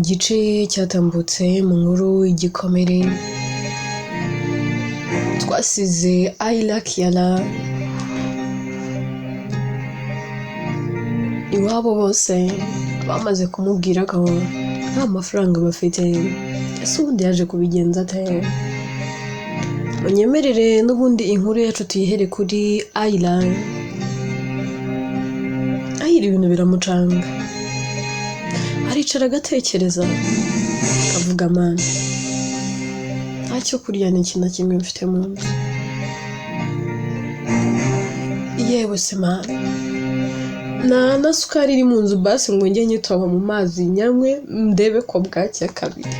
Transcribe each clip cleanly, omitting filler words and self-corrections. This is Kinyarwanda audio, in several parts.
igice cyatambutse mu nkuru igikomere twasize Ayla Kiala iwabo bose bamaze kumubwira ko nta mafaranga bafite. Ese ubundi yaje kubigenza ate? Munyemerere n'ubundi inkuru yacu tuyihere kuri Ayla. Ayla ibintu biramucanga, aricara agatekereza akavuga mana ntacyo kurya n'ikintu na kimwe mfite mu nzu, yewe se mana na sukari iri mu nzu basi ngo njye nyitoba mu mazi nyamwe ndebe ko bwacya kabiri,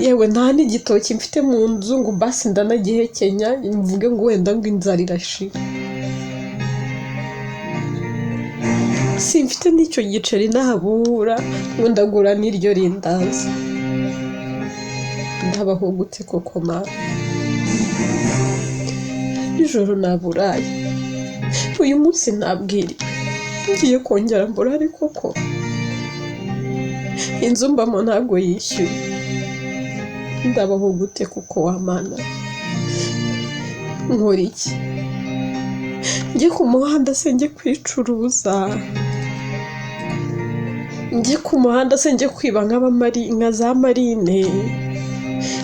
yewe nta n'igitoki mfite mu nzu ngo basi ndanagihekenya mvuge ngo wenda ngo inzara irashira, simfite n'icyo giceri nahabura ngo ndagura n'iryo rindazi, ndabaho gute koko mana? Nijoro naburaye, uyu munsi nabwiriwe ngiye kongera mburare koko, inzu mbamo ntabwo yishyuye, ndabaho gute kuko wa mana? Nkora iki? Njye ku muhanda se njye kwicuruza? Njye ku muhanda se njye kwiba nka za marine?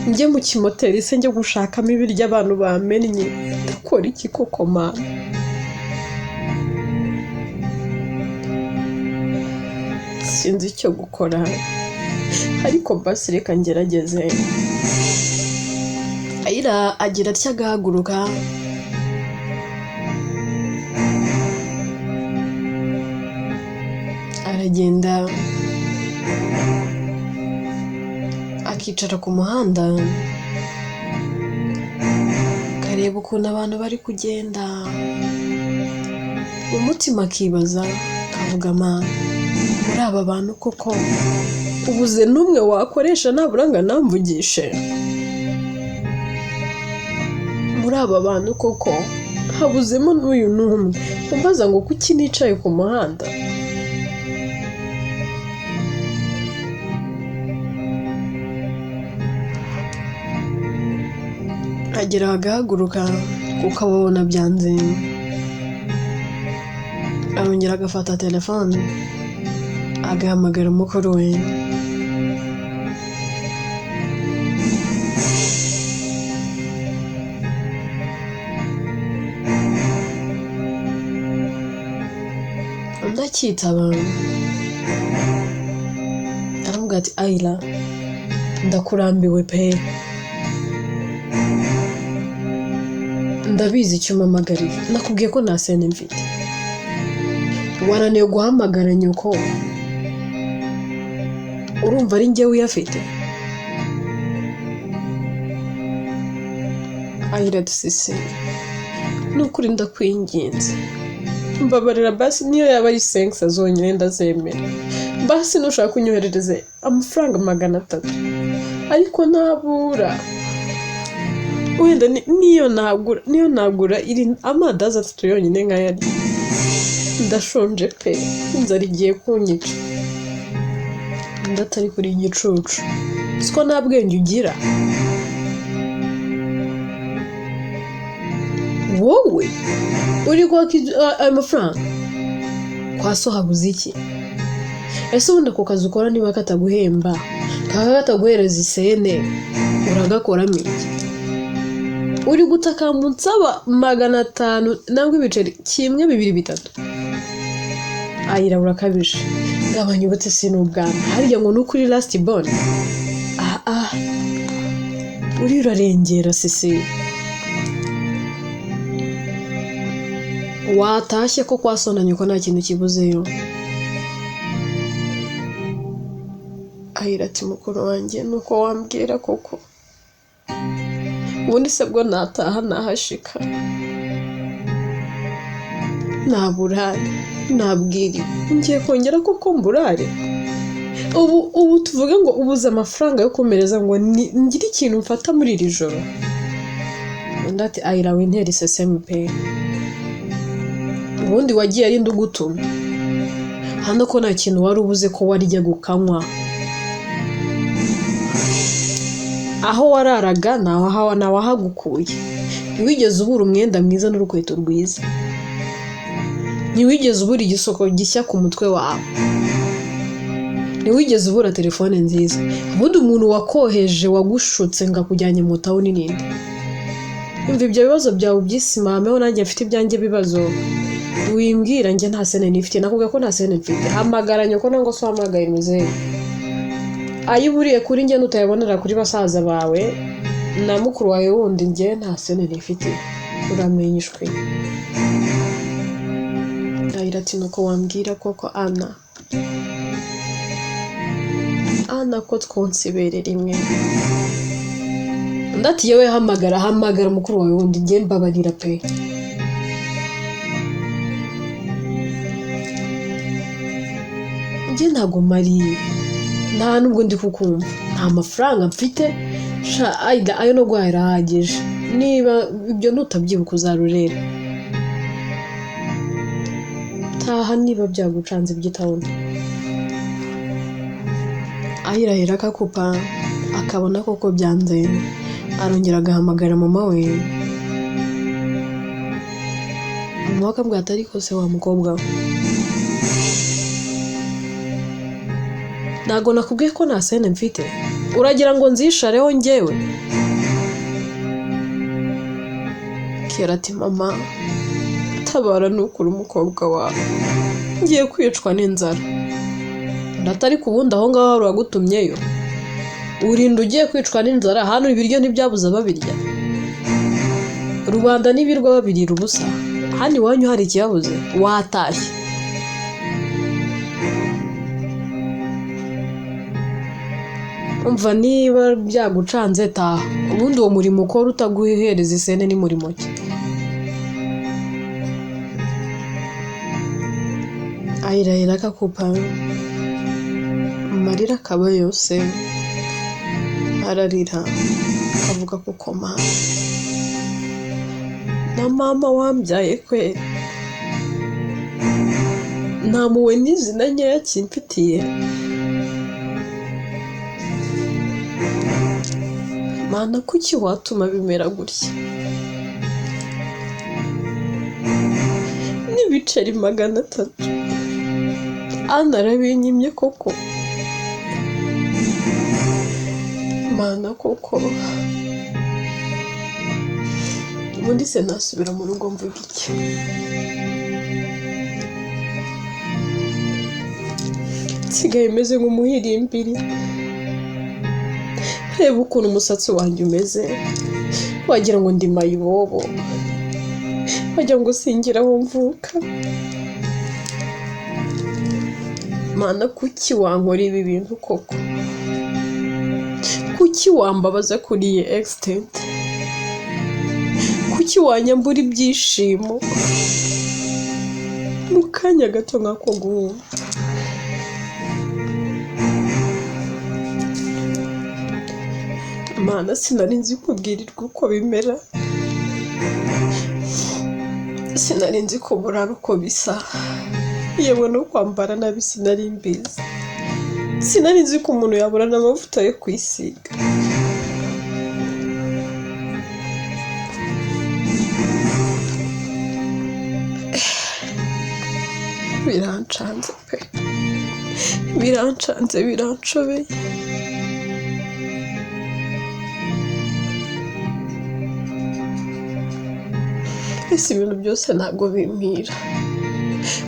Njye mu kimoteri se njye gushakamo ibiryo abantu bamennye? Ndakora iki koko mana? Sinzi icyo gukora, ariko basi reka ngerageze. Ayla agira atya agahaguruka aragenda akicara ku muhanda akareba ukuntu abantu bari kugenda, umutima akibaza akavuga mana muri aba bantu koko ubuze n'umwe wakoresha nabura ngo anamvugishe? Muri aba bantu koko habuzemo n'uyu n'umwe umbaza ngo kuki nicaye ku muhanda? agera agahaguruka kuko ababona byanze, arongera agafata telefone agahamagara umukuru we. undi akitaba aravuga ati Ayla ndakurambiwe pe, ndabizi icyo umpamagariye, nakubwiye ko nta sente mfite, wananiwe guhamagara nyoko, urumva ari njye uyafite? Ayla sisi nukuri ndakwinginze mbabarira basi niyo yaba ari 5 zonyine ndazemera, basi nushaka kunyoherereze amafaranga 300 ariko ntabura, wenda niyo nagura iri amadazi 3 yonyine nkayari, ndashonje pe, inzara igiye kunyica, ndatari kuri igicucu, siko nta bwenge ugira wowe uri kwaka ayo mafaranga kwa so habuze iki? Ese ubundi ako kazi ukora niba kataguhemba kataguhereza isene uragakoramo iki? uri gutakamba unsaba 500 nangwa ibiceri 1 2 3? Ayla urakabije, gabanya ubute sinubwana, harya ngo nukuri last born? uri urarengera sisi, watashye ko kwasonanye ko nta kintu kibuzeyo. Ayla ati mukuru wanjye nuko wambwira koko, ubundi se bwo nataha nahashika naburare nabwiriwe ngiye kongera koko mburare? ubu tuvuge ngo ubuze amafaranga yo komereza ngo ngire ikintu mfata muri iri joro? undi ati Ayla wintera iseseme pe, ubundi wagiye ari ndugutuma hano ko nta kintu wari ubuze ko warya gukanywa aho wararaga nawe hagukuye ntiwigeze ubura umwenda mwiza n'urukweto rwiza ntiwigeze ubura igisoko gishya ku mutwe wawe ntiwigeze ubura telefone nziza ubundi umuntu wakoheje wagushutse ngo akujyanye mu tawuni ninde umva ibyo bibazo byawe byisimameho nanjye mfite ibyanjye bibazo wimbwira njye nta sene nifite nakubwiye ko nta sene mfite hamagara nyoko nangwa se uhamagaye muzehe ayiburiye kuri njye nutayabonera kuri basaza bawe na mukuru wawe wundi njye nta sene nifite uramenyeshwe ndahira ati nuko wambwira koko Ana ko twonsibere rimwe ndati yewe hamagara mukuru wawe wundi njye mbabarira pe njye ntago mari nta nubwo ndi kukumva nta mafaranga mfite ayo no guhahira ahagije niba ibyo nutabyibuka uzarurera taha niba byagucanze by'itawuni ahirahira akakupa akabona koko byanze arongera agahamagara mama we mama akambwira ati ariko se wa mukobwa we ntago nakubwiye ko nta sene mfite uragira ngo nzishareho njyewe kera ati mama tabara nukuri umukobwa wawe ngiye kwicwa n'inzara ndatari kubundi aho ngaho hari uwagutumyeyo urinda ugiye kwicwa n'inzara hano ibiryo ntibyabuze babirya rubanda n'ibirwa babirira ubusa hano iwanyu hari ikiyabuze watashye umva niba byagucanze taha ubundi uwo murimo ukora utaguhereza isene ni murimo ki ayirahira akakupa amarira akaba yose ararira akavuga ko koma na mama wambyaye kwe nta muwe n'izina nkeya kimfitiye mana kuki watuma bimera gutya n'ibiceri 300 Ana arabinyimye koko mana koko ubundi se nasubira mu rugo mvuga iki nsigaye meze nk'umuhirimbiri reba ukuntu umusatsi wanjye umeze wagira ngo ndi mayibobo wagira ngo singira aho mvuka mana kuki wankora ibi bintu koko kuki wambabaza kuri iyi extent kuki wanyambura ibyishimo mu kanya gato nk'ako guhumba mana sinari nzi kubwirirwa uko bimera sinari nzi ko burara uko bisa yewe no kwambara nabi sinari mbizi sinari nzi ko umuntu yabura n'amavuta yo kwisiga birancanze pe birancanze biranshobeye ese ibintu byose ntabwo bimpira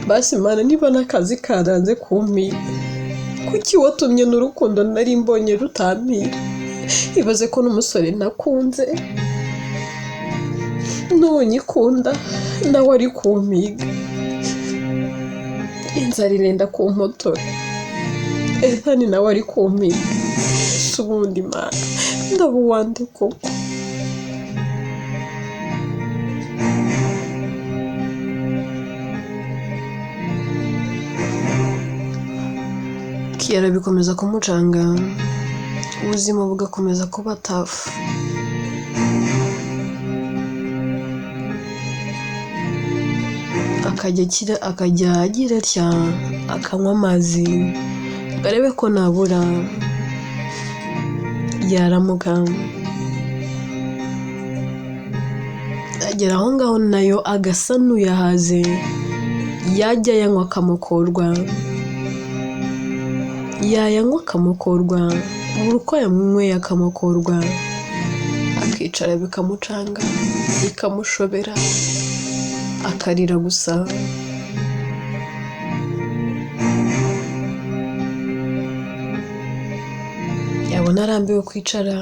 basi mana niba n'akazi karanze kumpira kuki watumye n'urukundo nari mbonye rutampira ibaze ko n'umusore nakunze n'unyikunda nawe ari kumpiga inzara irenda kumpotora Ethani nawe ari kumpiga si ubundi mana ndabuwande koko Kiyara bikomeza kumucanga ubuzima bugakomeza kuba tafu akajya agira atya akanywa amazi arebe ko nabura yaramuka agera aho ngaho nayo agasa n'uyahaze yajya yanywa akamukorwa yayanywa akamukorwa buri uko yamwe akamukorwa akicara bikamucanga bikamushobera akarira gusa yabona arambiwe kwicara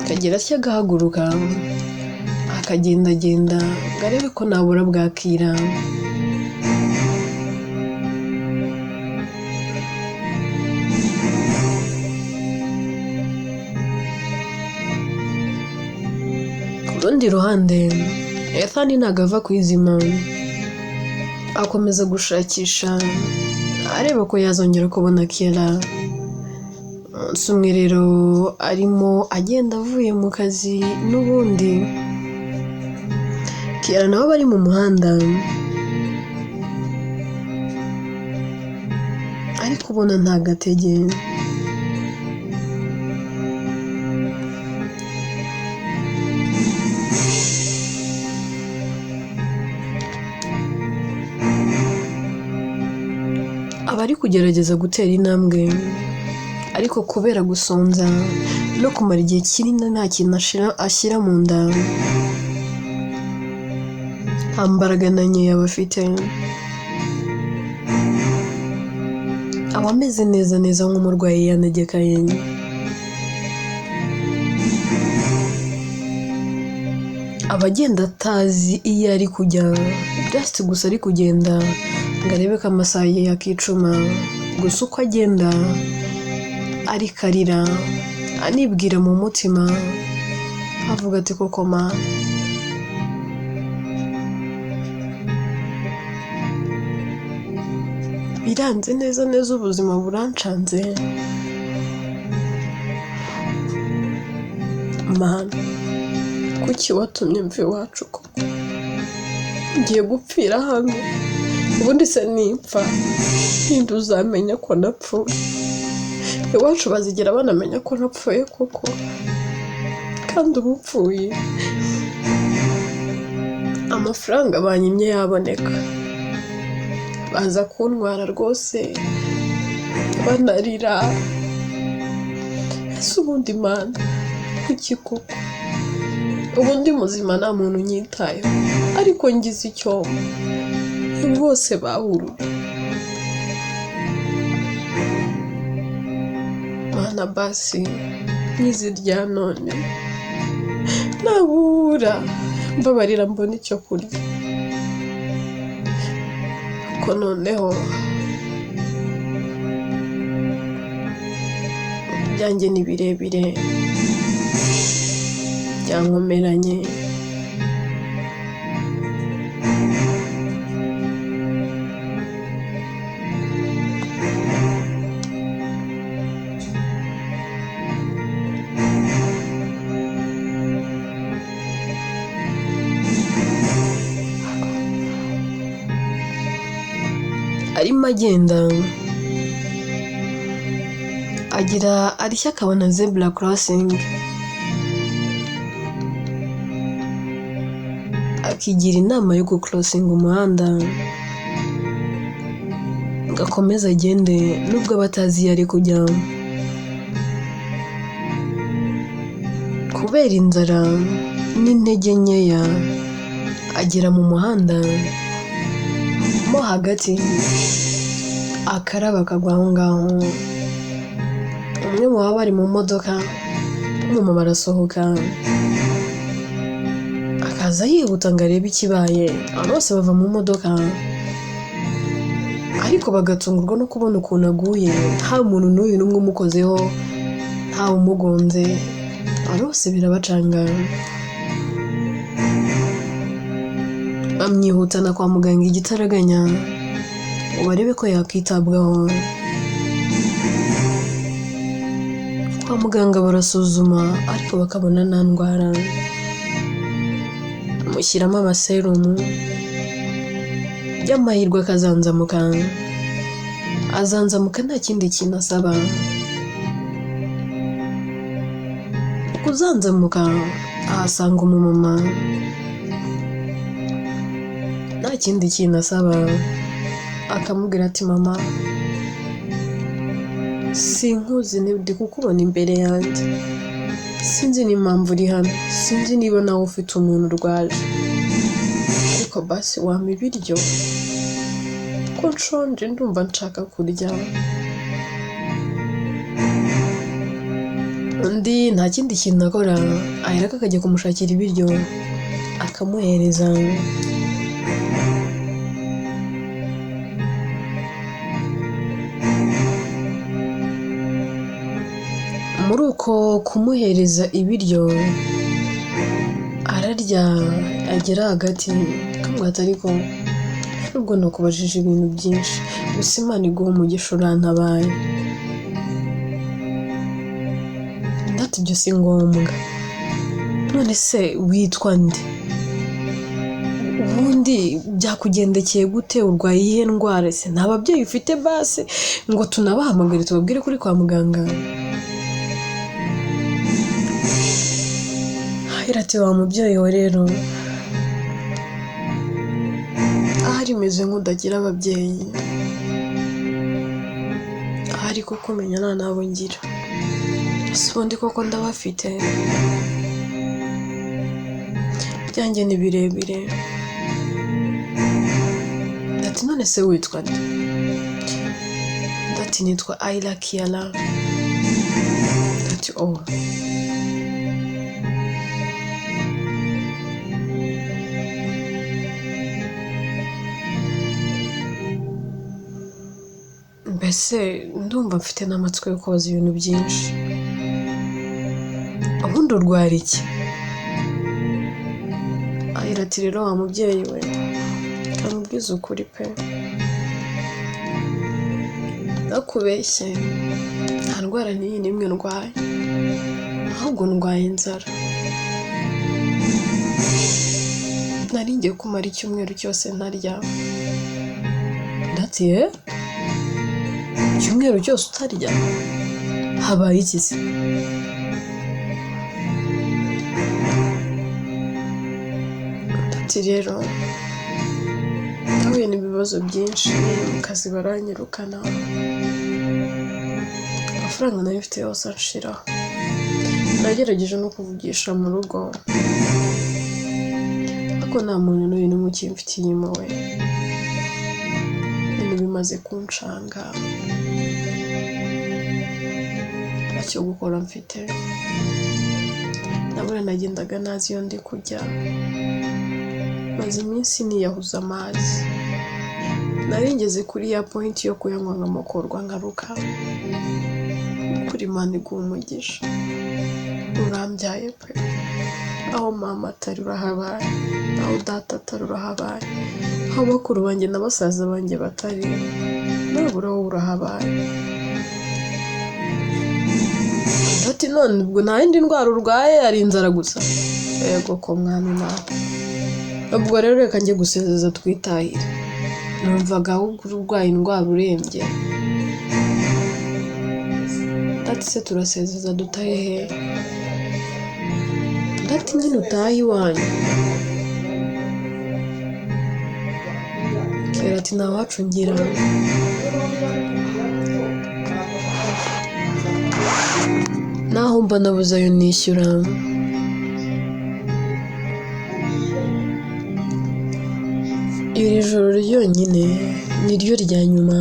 akagira atya agahaguruka akagendagenda ngo arebe ko nabura bwakira ku rundi ruhande Ethani ntabwo ava ku izima akomeza gushakisha areba ko yazongera kubona Kiera. Umunsi umwe rero arimo agenda avuye mu kazi n'ubundi Kiera nabo bari mu muhanda ariko ubona nta gatege abari kugerageza gutera intambwe ariko kubera gusonza no kumara igihe kinini nta kintu ashyira mu nda nta mbaraga na nkeya bafite aba ameze neza nk'umurwayi yanegekaye abagenda atazi iyo ari kujya just gusa ari kugenda ngo arebe ko amasaha ye yakicuma gusa uko agenda ariko arira anibwira mu mutima avuga ati koko ma biranze neza ubuzima burancanze mana kuki watumye mve iwacu koko ngiye gupfira hano ubundi se nipfa ninde uzamenya ko napfuye iwacu bazigera banamenya ko napfuye koko kandi ubupfuye amafaranga banyimye yaboneka baza kuntwara rwose banarira ese ubundi mana kuki koko ubundi muzima nta muntu unyitayeho ariko ngize icyo bose bahuru mana basi nk'izirya none nabura mbabarira mbona icyo kurya ko noneho byanjye ni birebire byankomeranye arimo agenda agira arishya akabona zebra crossing akigira inama yo gucrossinga umuhanda ngakomeza agende nubwo batazi yari kujya kubera inzara n'intege nkeya agera mu muhanda mo hagati akaraba kagwa aho ngaho umwe mu bari mu modoka umuma barasohoka akaza yihuta ngo arebe ikibaye abantu bose bava mu modoka ariko bagatungurwa no kubona ukuntu aguye nta muntu n'uyu n'umwe umukozeho nta umugonze abantu bose birabacanga bamwihutana kwa muganga igitaraganya ngo barebe ko yakwitabwaho. Kwa muganga barasuzuma ariko bakabona nta ndwara, bamushyiramo amaserumu y'amahirwe akazanzamuka nta kindi kintu asaba. Kuzanzamuka ahasanga umumama nta kindi kintu asaba, akamubwira ati mama sinkuzi ndi kukubona imbere yanjye, sinzi n'impamvu uri hano, sinzi niba nawe ufite umuntu urwaje, ariko basi wampa ibiryo ko nshonje, ndumva nshaka kurya. Undi nta kindi kintu akora, ahera akajya kumushakira ibiryo akamuhereza. Muri uko kumuhereza ibiryo ararya, agera hagati akamubwira ariko nubwo nakubajije ibintu byinshi, gusa Imana iguha umugisha urantabaye. Ndati ibyo si ngombwa, none se witwa nde? Ubundi byakugendekeye gute? Urwaye iyihe ndwara? Se nta babyeyi ufite base ngo tunabahamagare tubabwire kuri kwa muganga? Ati wa mubyeyi we rero ahari meze nk'udagira ababyeyi, ahari koko menya nta nabo ngira, ese ubundi koko ndabafite? Byanjye ni birebire. Ati none se witwa nde? Ati nitwa Ayla Kiala. Ati oh, mbese ndumva mfite n'amatsiko yo kubaza ibintu byinshi. Ubundi urwara iki? Ahera ati rero wa mubyeyi we, kamubwiza ukuri pe, nakubeshye nta ndwara n'iyi n'imwe ndwaye, ahubwo ndwaye inzara. Nari ngiye kumara icyumweru cyose ntarya. Ndati icyumweru cyose utarya? Habaye iki se? Ati rero nahuye n'ibibazo byinshi mu kazi, baranyirukana, amafaranga nari mfite yose anshiraho. Nagerageje no kuvugisha mu rugo, ariko nta muntu n'uyu n'umwe ukimfitiye impuhwe. Ibintu bimaze kunshanga, ntacyo gukora mfite. Nabura nagendaga nazi iyo ndi kujya, maze iminsi niyahuza amazi. Nari ngeze kuri ya point yo kuyanywa nkamakorwa ngaruka. Kuri Imana iguha umugisha, urambyaye pe, aho mama atari urahabaye, aho data atari urahabaye, aho bakuru banjye na basaza banjye batari, nabura wowe urahabaye. Ati none ubwo nta yindi ndwara urwaye, ari inzara gusa? Yego ko mwana nawe. Ubwo rero reka njye gusezeza twitahire, numvaga ahubwo urwaye indwara urembye. Ati se turasezeza dutahe he? Ati nyine utahe iwanyu. Kera ati nta wacu ngira. Naho mba nabuze ayo nishyura. Iri joro ryonyine niryo rya nyuma.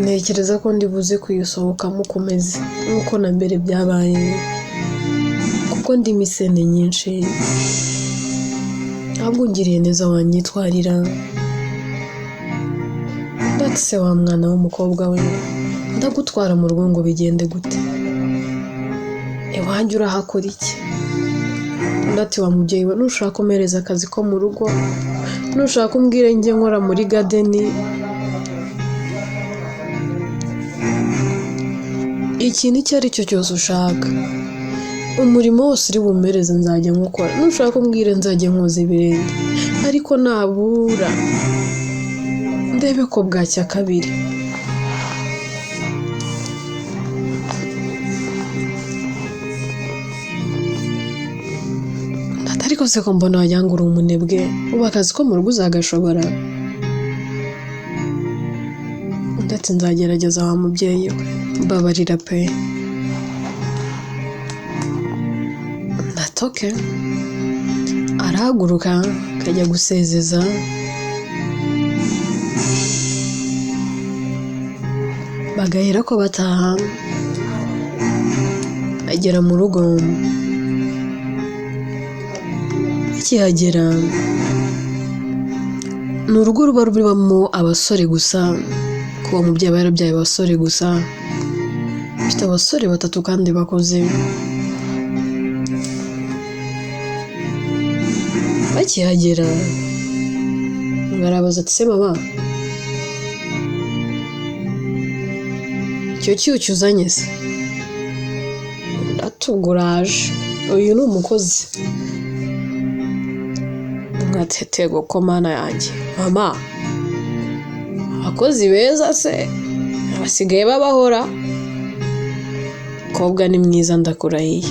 Ntekereza ko ndibuze kuyisohokamo kumeze nk'uko na mbere byabaye, kuko ndi misene nyinshi. Ahubwo ungiriye neza wanyitwarira. Ndati se wa mwana w'umukobwa we, ndagutwara mu rugo ngo bigende gute? Iwanjye urahakora iki? Ndati wa mubyeyi we, nushaka kumereza akazi ko mu rugo, nushaka umbwire njye nkora muri gadeni, ikintu icyo ari cyo cyose ushaka. umurimo wose uri bumereze nzajya nkukora, nushaka kumbwira nzajya nkoza ibirenge, ariko nabura ndebe ko bwacya kabiri. Ariko se ko mbona wagira ngo uri umunebwe, ubu akazi ko mu rugo uzagashobora? Ndetse nzagerageza wa mubyeyi we, mbabarira pe. Natoke arahaguruka akajya gusezeza, bagahera ko bataha. Agera mu rugo, akihagera ni urugo ruba rubamo abasore gusa, kuba umubyeyi aba yarabyaye abasore gusa, mfite abasore 3 kandi bakoze. Bakihagera barabaza ati se mama, icyo cyucyo uzanye se? Ndatuguraje, uyu ni umukozi. Nkatetego ko mana yanjye, mama abakozi beza se basigaye babahora? Kobwa ni mwiza ndakurahiye.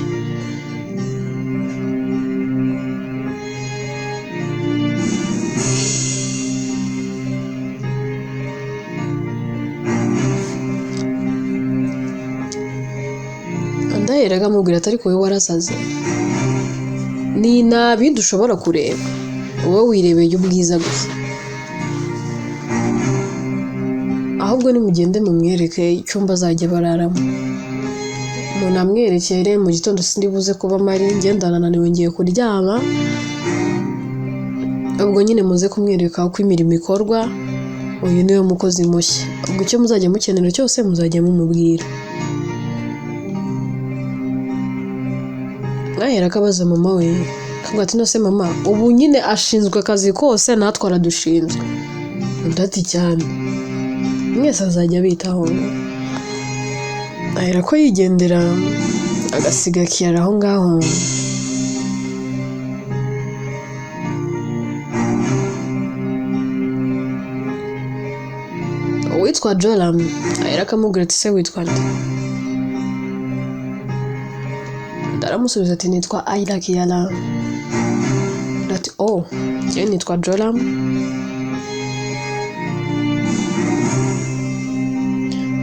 Ndahera akamubwira ati ariko wowe warasaze, ni nabi dushobora kureba, wowe wirebeye ubwiza gusa. Ahubwo nimugende mumwereke icyumba azajya bararamo, umuntu amwerekere mu gitondo sindi buze kuba mari ngendana naniwe ngiye kuryama, ubwo nyine muze kumwereka uko imirimo ikorwa. Uyu niwe mukozi mushya, ubwo icyo muzajya mukenera cyose muzajya mumubwira. Ahera akabaza mama we, akavuga ati no se mama, ubu nyine ashinzwe akazi kose natwe aradushinzwe? Ndati cyane, mwese azajya bitaho. Ahera ko yigendera agasiga Kiara aho ngaho. Uwitwa Joram ahera akamubwira ati se witwa nde? Ndaramusubiza ati nitwa Ayla Kiara. Ati oh, njye nitwa Joram.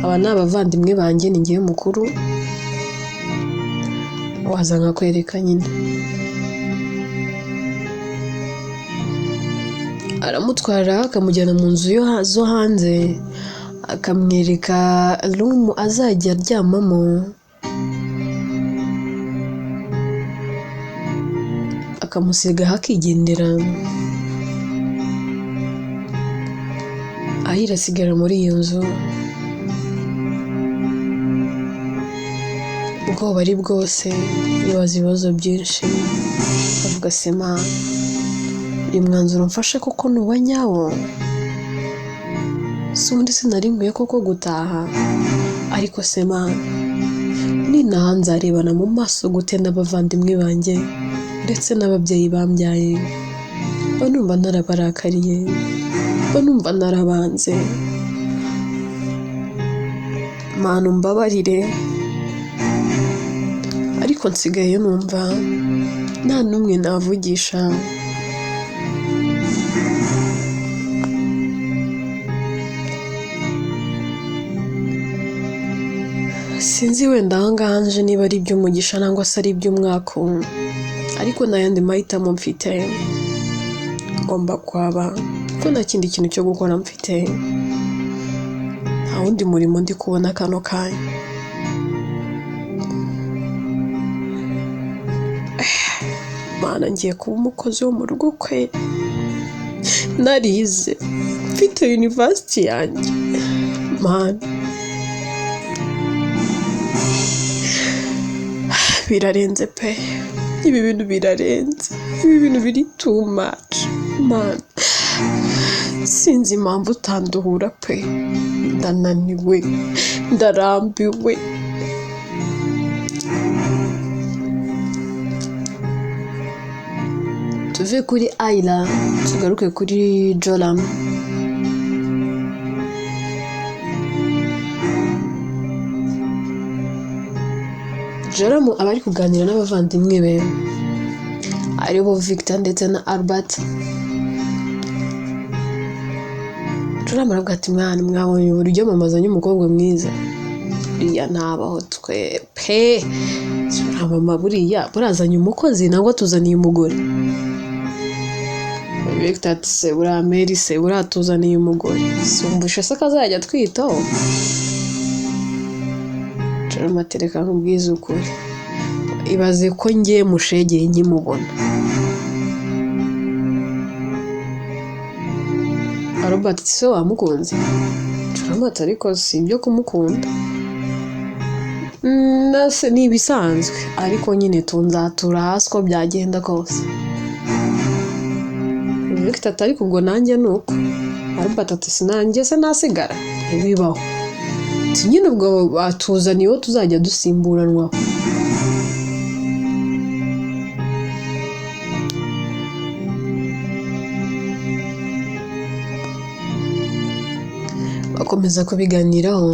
Aba ni abavandimwe banjye, ni ngiye mukuru, waza nkakwereka nyine. Aramutwara akamujyana mu nzu zo hanze, akamwereka room azajya aryamamo, akamusiga hakigendera. Ahira asigara muri iyo nzu, ubwoba ari bwose, yibaza ibibazo byinshi, avuga se Mana, uyu mwanzuro mfashe koko ni uwa nyawo? Si ubundi sinari nkwiye koko gutaha? Ariko se Mana, ninaha nzarebana mu maso gute n'abavandimwe banjye ndetse n'ababyeyi bambyaye? Banumva narabarakariye, banumva narabanze. Mana umbabarire, ariko nsigaye numva nta n'umwe navugisha. Sinzi wenda ahangaha nje niba ari iby'umugisha nangwa se ari iby'umwaka, ariko nta yandi mahitamo mfite, ngomba kwaba ko nta kindi kintu cyo gukora mfite, nta wundi murimo ndi kubona kano kanya. Mana ngiye kuba umukozi wo mu rugo kwe, narize mfite university yanjye. Mana birarenze pe, ibi bintu birarenze, ibi bintu biri too much. Mana sinzi impamvu utanduhura pe, ndananiwe, ndarambiwe. tuve kuri Ayla tugaruke kuri Joram. Joram aba ari kuganira n'abavandimwe be aribo Victor ndetse na Albert. Joram aravuga ati mwana mwabonye uburyo mamazanye umukobwa mwiza buriya ntabaho twe pe mama buriya burazanye umukozi nangwa tuzaniye umugore. Victor ati se buriya Mary se buriya tuzaniye umugore sumbushe se kazajya twitaho. Joram ati reka nkubwize ukuri ibaze ko ngiye mushegeye nkimubona. Albert ati se wamukunze? Joram ati ariko si ibyo kumukunda nase ni ibisanzwe ariko nyine tunzatura hasi ko byagenda kose. Victor ati ariko ubwo nanjye nuko. Albert ati sinanjye se nasigara ntibibaho ati nyine ubwo batuzaniyeho tuzajya dusimburanwaho. Bakomeza kubiganiraho.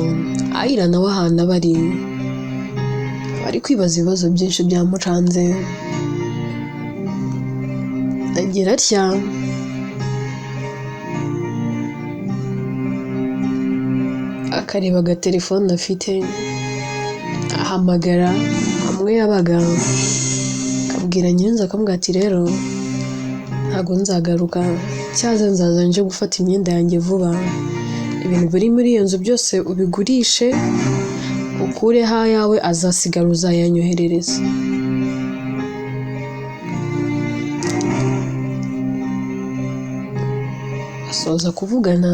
Ayla nawe ahantu bari kwibaza ibibazo byinshi byamucanze. Agira atya akareba agatelefone afite ahamagara amwe yabaga akabwira nyirinzu akamubwira ati rero ntabwo nzagaruka cyaza nzaza nje gufata imyenda yanjye vuba, ibintu biri muri iyo nzu byose ubigurishe ukureho ayawe azasigara uzayanyoherereza. Asoza kuvugana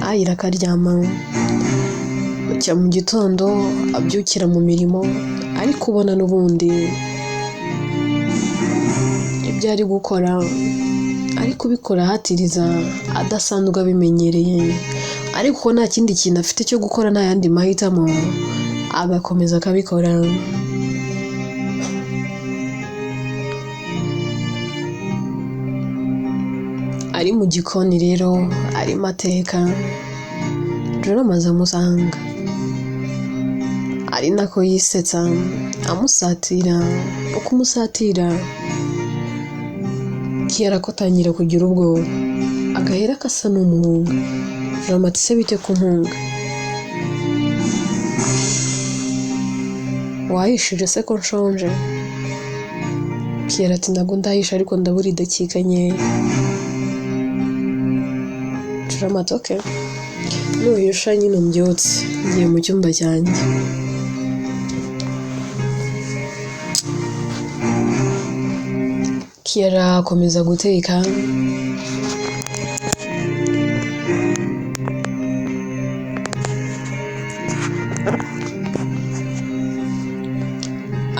Ayla akaryama. Bucya mu gitondo abyukira mu mirimo ariko ubona n'ubundi ibyo ari gukora ari kubikora ahatiriza adasanzwe abimenyereye ariko nta kindi kintu afite cyo gukora nta yandi mahitamo agakomeza akabikora. Ari mu gikoni rero arimo ateka. Joram amusanga ari nako yisetsa amusatira uko umusatira kiyara ko atangira kugira ubwoba agahera kasa n'umuhunga. Joram ati se bite ku mpunga wahishije se ko nshonje? Kiyara ati ntabwo ndahisha ariko ndabura idakika nkeya. Joram ati okay nuhisha nyine umbyutse ngiye mu cyumba cyanjye. Kiyara akomeza guteka.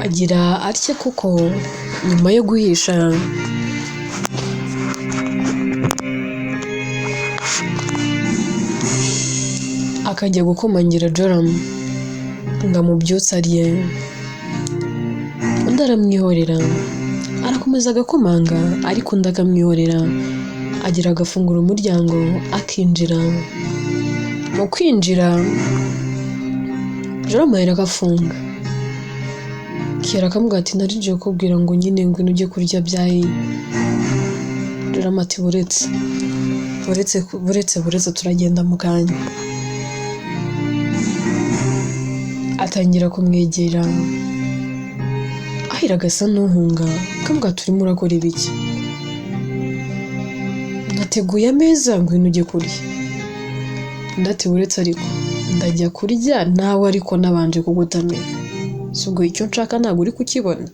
Agira atya kuko nyuma yo guhisha akajya gukomangira Joram ngo amubyutse ariye. Undi aramwihorera arakomeza agakomanga ariko undi akamwihorera. Agira agafungura umuryango akinjira. Mu kwinjira Joram ahera agafunga. Kiyara akamubwira ati narinjiye kukubwira ngo nyine ngwino ujye kurya byayi. Joram ati buretse turagenda mu kanya. Atangira kumwegera ahira agasa n'uhunga akamubwira turimo urakora ibiki? Nateguye ameza ngwino ujye kurya. Ndati buretse ariko ndajya kurya nawe ariko nabanje kugutamira. Subwo icyo nshaka ntabwo uri kukibona?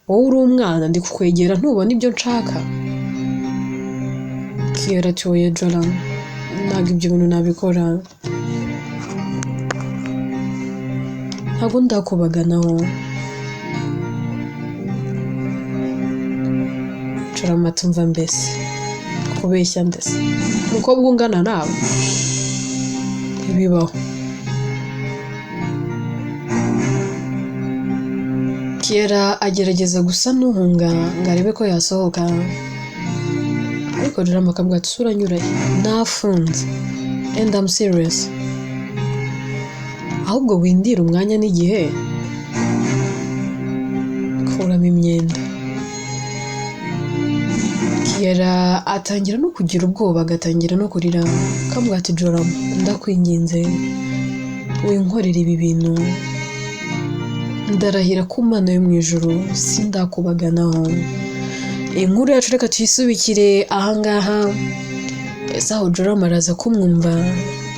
Wowe uri umwana ndi kukwegera ntubona ibyo nshaka? Kiyara ati oya Joram ntabwo ibyo bintu nabikora. Ntabwo ndakubaganaho. Joram ati umva mbese kubeshya ndetse umukobwa ungana nawe ntibibaho. Kiyara agerageza gusa n'uhunga ngo arebe ko yasohoka ariko Joram akambwira ati sura nyuraye nafunze and I'm serious ahubwo windira umwanya n'igihe kuramo imyenda. Kiera atangira no kugira ubwoba agatangira no kurira akambwira ati Joram ndakwinginze winkorera ibi bintu ndarahira ku Mana yo mu ijuru sindakubaganaho. Inkuru yacu reka tuyisubikire ahangaha. Ese aho Joram araza kumwumva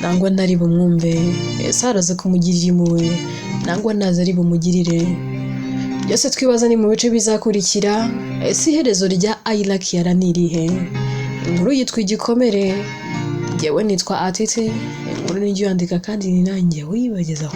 nangwa ntari bumwumve, ese araza kumugirira impuhwe nangwa ntaza ari bumugirire, byose twibaza ni mu bice bizakurikira. Ese iherezo rya Ayla Kiara ni irihe? Inkuru yitwa Igikomere, jyewe nitwa Atete. Inkuru ni yandika kandi ni nanjye wibagezaho.